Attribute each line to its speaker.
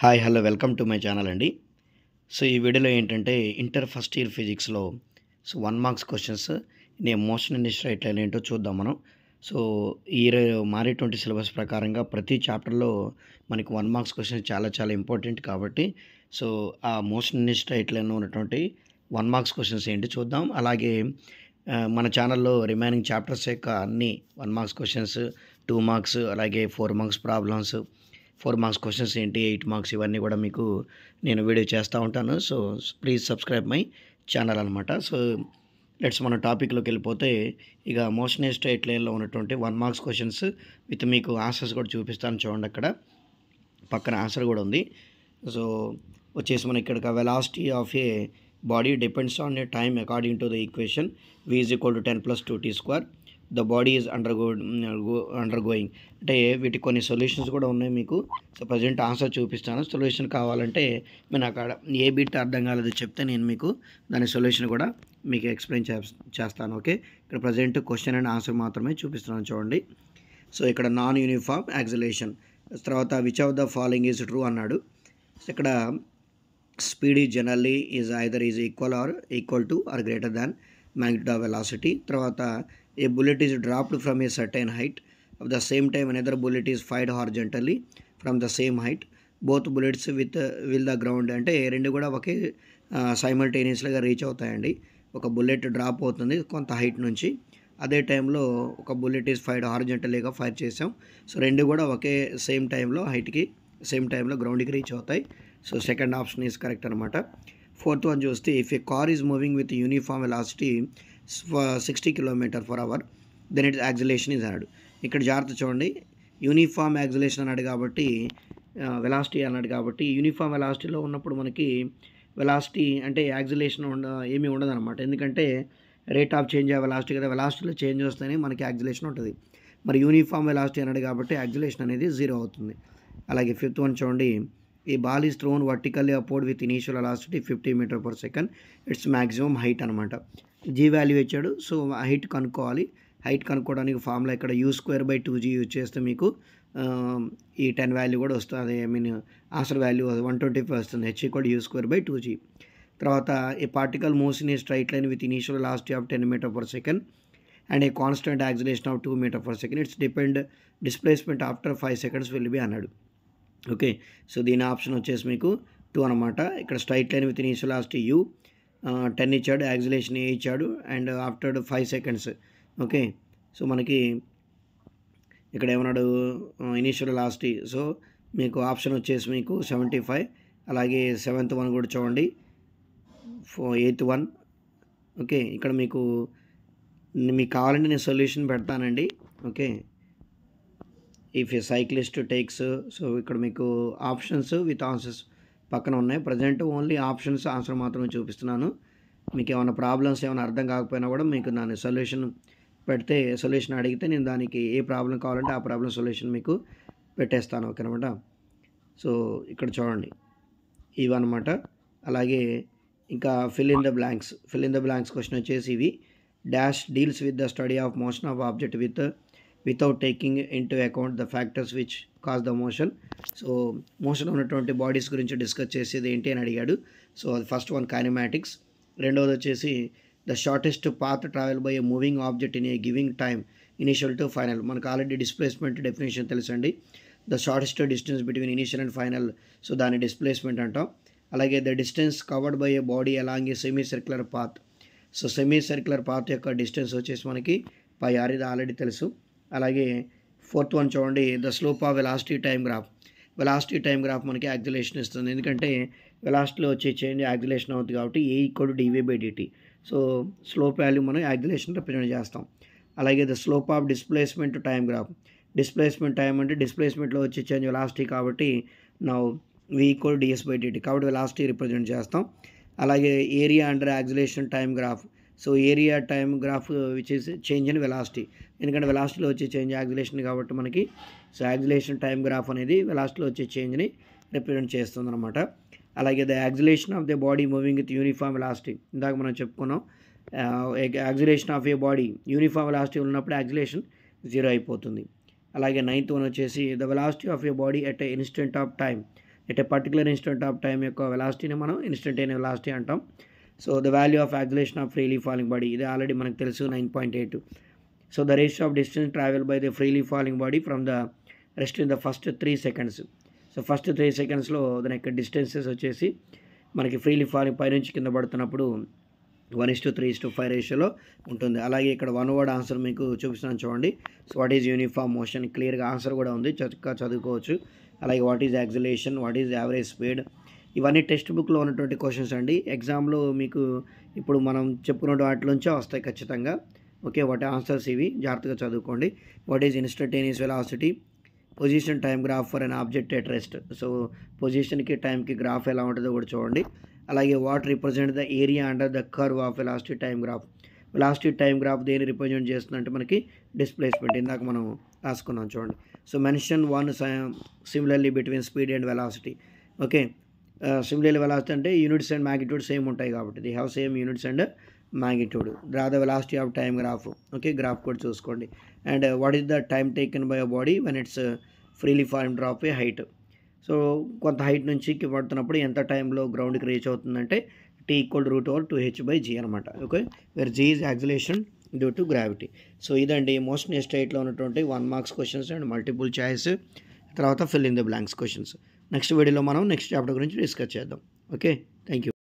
Speaker 1: Hi hello welcome to my channel అండి. So ఈ వీడియోలో ఏంటంటే ఇంటర్ ఫస్ట్ ఇయర్ ఫిజిక్స్లో 1 marks questions motion in straight line ఏంటో చూద్దాం మనం. సో ఈ మారేటువంటి సిలబస్ ప్రకారంగా ప్రతి చాప్టర్లో మనకి 1 మార్క్స్ క్వశ్చన్స్ చాలా చాలా ఇంపార్టెంట్ కాబట్టి సో ఆ మోషన్ ఇన్ స్ట్రైట్ లైన్లో ఉన్నటువంటి 1 మార్క్స్ క్వశ్చన్స్ ఏంటి చూద్దాం. అలాగే మన ఛానల్లో రిమైనింగ్ చాప్టర్స్ యొక్క అన్ని 1 మార్క్స్ క్వశ్చన్స్, 2 మార్క్స్ అలాగే 4 మార్క్స్ ప్రాబ్లమ్స్, 4 మార్క్స్ క్వశ్చన్స్ ఏంటి, 8 మార్క్స్ ఇవన్నీ కూడా మీకు నేను వీడియో చేస్తూ ఉంటాను. So please subscribe my channel అనమాట. సో లెట్స్ మన టాపిక్లోకి వెళ్ళిపోతే ఇక మోషన్ ఇన్ స్ట్రైట్ లైన్లో ఉన్నటువంటి 1 మార్క్స్ క్వశ్చన్స్ విత్ మీకు ఆన్సర్స్ కూడా చూపిస్తాను చూడండి. అక్కడ పక్కన ఆన్సర్ కూడా ఉంది. సో వచ్చేసి మన ఇక్కడ velocity of A body depends on a time according to the equation v is equal to 10 plus 2t square. The body is undergoing అంటే వీటికి కొన్ని సొల్యూషన్స్ కూడా ఉన్నాయి మీకు. సో ప్రజెంట్ ఆన్సర్ చూపిస్తాను. సొల్యూషన్ కావాలంటే నేను అక్కడ ఏ బిట్ అర్థం కాలేదు చెప్తే నేను మీకు దాని సొల్యూషన్ కూడా మీకు ఎక్స్ప్లెయిన్ చేస్తాను. ఓకే, ఇక్కడ ప్రజెంట్ క్వశ్చన్ అండ్ ఆన్సర్ మాత్రమే చూపిస్తున్నాను చూడండి. సో ఇక్కడ నాన్ యూనిఫామ్ యాక్సిలేషన్, తర్వాత which of the following is true అన్నాడు. ఇక్కడ speed is generally is either is equal to or greater than magnitude of velocity. తర్వాత a bullet is dropped from a certain height. At the same time another bullet is fired horizontally from the same height. Both bullets will the ground అంటే రెండు కూడా ఒకే సైమల్టేనియస్గా reach అవుతాయండి. ఒక bullet drop అవుతుంది కొంత height నుంచి, అదే టైంలో ఒక బుల్లెట్ ఈజ్ ఫైర్డ్ హారిజంటల్లీగా ఫైర్ చేసాం. సో రెండు కూడా ఒకే సేమ్ టైంలో హైట్కి సేమ్ టైంలో గ్రౌండ్కి రీచ్ అవుతాయి. So second option is correct అనమాట. ఫోర్త్ వన్ చూస్తే if a car is moving with uniform velocity 60 km/h then its acceleration is అన్నాడు. ఇక్కడ జాగ్రత్త చూడండి, యూనిఫామ్ యాక్సిలేషన్ అన్నాడు కాబట్టి వెలాసిటీ అన్నాడు కాబట్టి యూనిఫామ్ వెలాసిటీలో ఉన్నప్పుడు మనకి వెలాసిటీ అంటే యాక్సిలేషన్ ఏమీ ఉండదు అనమాట. ఎందుకంటే rate of change of velocity కదా, వెలాసిటీలో చేంజ్ వస్తేనే మనకి యాక్సిలేషన్ ఉంటుంది. మరి యూనిఫామ్ వెలాసిటీ అన్నాడు కాబట్టి యాక్సిలేషన్ అనేది 0 అవుతుంది. అలాగే ఫిఫ్త్ వన్ చూడండి, ఈ ball is thrown vertically upward with initial velocity 50 m/s. Its maximum height అనమాట. జీ వాల్యూ ఇచ్చాడు. సో హైట్ కనుక్కోవాలి. హైట్ కనుక్కోవడానికి ఫార్ములా ఇక్కడ u²/2g యూజ్ చేస్తే మీకు ఈ 10 వాల్యూ కూడా వస్తుంది. ఐ మీన్ ఆన్సర్ వాల్యూ 125 వస్తుంది. h = u²/2g. తర్వాత a particle moves in a straight line with initial velocity of 10 m/s and a constant acceleration of 2 m/s. Its displacement after 5 seconds will be అన్నాడు. Okay, so దీని option వచ్చేసి మీకు 2 అనమాట. ఇక్కడ straight line with initial velocity u 10 ఇచ్చాడు, యాక్సిలేషన్ a ఇచ్చాడు and after 5 seconds. Okay, so మనకి ఇక్కడ ఏమన్నాడు ఇనీషియల్ వెలాసిటీ. సో మీకు ఆప్షన్ వచ్చేసి మీకు 75. అలాగే 7th వన్ కూడా చూడండి, 8th వన్. ఓకే, ఇక్కడ మీకు కావాలంటే నేను సొల్యూషన్ పెడతానండి. Okay, if A cyclist takes, so ఇక్కడ మీకు ఆప్షన్స్ విత్ ఆన్సర్స్ పక్కన ఉన్నాయి. ప్రజెంట్ ఓన్లీ ఆప్షన్స్ ఆన్సర్ మాత్రమే చూపిస్తున్నాను. మీకు ఏమైనా ప్రాబ్లమ్స్ ఏమైనా అర్థం కాకపోయినా కూడా మీకు దాని సొల్యూషన్ పెడితే, సొల్యూషన్ అడిగితే నేను దానికి ఏ ప్రాబ్లం కావాలంటే ఆ ప్రాబ్లం సొల్యూషన్ మీకు పెట్టేస్తాను. ఓకే అనమాట. సో ఇక్కడ చూడండి ఇవన్నమాట. అలాగే ఇంకా fill in the blanks question వచ్చేసి ఇవి. Dash deals with the study of motion of object without taking into account the factors which cause the motion. So motion ఉన్నటువంటి బాడీస్ గురించి డిస్కస్ చేసేది ఏంటి అని అడిగాడు. సో అది ఫస్ట్ వన్ కైనమాటిక్స్. రెండవది వచ్చేసి the shortest path travel by A moving object in a giving time initial to final. మనకు ఆల్రెడీ డిస్ప్లేస్మెంట్ డెఫినేషన్ తెలుసండి. The shortest distance between initial and final, so దాన్ని డిస్ప్లేస్మెంట్ అంటాం. అలాగే the distance covered by A body along A semi circular path. So semi circular path యొక్క distance వచ్చేసి మనకి πr, ఇది already తెలుసు. అలాగే ఫోర్త్ వన్ చూడండి, the slope of velocity time graph మనకి యాక్సిలేషన్ ఇస్తుంది. ఎందుకంటే వెలాసిటీలో వచ్చే చేంజ్ యాక్సిలేషన్ అవుతుంది కాబట్టి a = dv/dt. So slope value మనం యాక్సిలేషన్ రిప్రజెంట్ చేస్తాం. అలాగే the slope of displacement time graph, displacement time అంటే డిస్ప్లేస్మెంట్లో వచ్చే చేంజ్ వెలాసిటీ కాబట్టి నా v = ds/dt కాబట్టి వెలాసిటీ రిప్రజెంట్ చేస్తాం. అలాగే area under acceleration time graph, so area time graph which is change in velocity. ఎందుకంటే వెలాసిటీలో వచ్చే చేంజ్ యాక్సిలేషన్ కాబట్టి మనకి సో యాక్సిలేషన్ టైమ్ గ్రాఫ్ అనేది వెలాసిటీలో వచ్చే చేంజ్ని రిప్రజెంట్ చేస్తుంది అనమాట. అలాగే the acceleration of the body moving with uniform velocity, ఇందాక మనం చెప్పుకున్నాం. Acceleration of A body uniform velocity ఉన్నప్పుడు యాక్సిలేషన్ 0 అయిపోతుంది. అలాగే 9th వన్ వచ్చేసి the velocity of A body at a instant of time at a particular instant of time యొక్క వెలాసిటీని మనం instantaneous velocity అంటాం. So the value of acceleration of freely falling body, ఇది already మనకు తెలుసు 9.8. So the ratio of distance travel by the freely falling body from the rest in the first 3 seconds. So first 3 secondsలో దాని యొక్క distances వచ్చేసి మనకి freely falling పైనుంచి కింద పడుతున్నప్పుడు 1:3:5 రేషియోలో ఉంటుంది. అలాగే ఇక్కడ వన్ వర్డ్ ఆన్సర్ మీకు చూపిస్తున్నాను చూడండి. So what is uniform motion, క్లియర్గా ఆన్సర్ కూడా ఉంది, చక్కగా చదువుకోవచ్చు. అలాగే what is acceleration, what is average speed, ఇవన్నీ టెక్స్ట్ బుక్లో ఉన్నటువంటి క్వశ్చన్స్ అండి. ఎగ్జామ్లో మీకు ఇప్పుడు మనం చెప్పుకున్న వాటిలోంచే వస్తాయి ఖచ్చితంగా. ఓకే, వాటి ఆన్సర్స్ ఇవి, జాగ్రత్తగా చదువుకోండి. What is instantaneous velocity, position time graph for an object at rest. So పొజిషన్కి టైంకి గ్రాఫ్ ఎలా ఉంటుందో కూడా చూడండి. అలాగే what represent the area under the curve of velocity time graph. Velocity time graph దేని రిప్రజెంట్ చేస్తుందంటే మనకి డిస్ప్లేస్మెంట్, ఇందాక మనం రాసుకున్నాం చూడండి. So mention one similarly between speed and velocity. Okay, similarly velocity అంటే యూనిట్స్ అండ్ మ్యాగ్నిట్యూడ్ సేమ్ ఉంటాయి కాబట్టి the have same units and magnitude. Draw the velocity of time graph. Okay, graph కూడా చూసుకోండి. And what is the time taken by a body when it's freely falling drop A height. So కొంత height నుంచి పడుతున్నప్పుడు ఎంత టైంలో గ్రౌండ్కి reach అవుతుందంటే T = √2h/g అనమాట. Okay, where g is acceleration due to gravity. So ఇదండి మోషన్ ఎస్టేట్లో ఉన్నటువంటి 1 marks questions and multiple choice, తర్వాత fill in the blanks questions. Next వీడియోలో మనం నెక్స్ట్ చాప్టర్ గురించి డిస్కస్ చేద్దాం. Okay, thank you.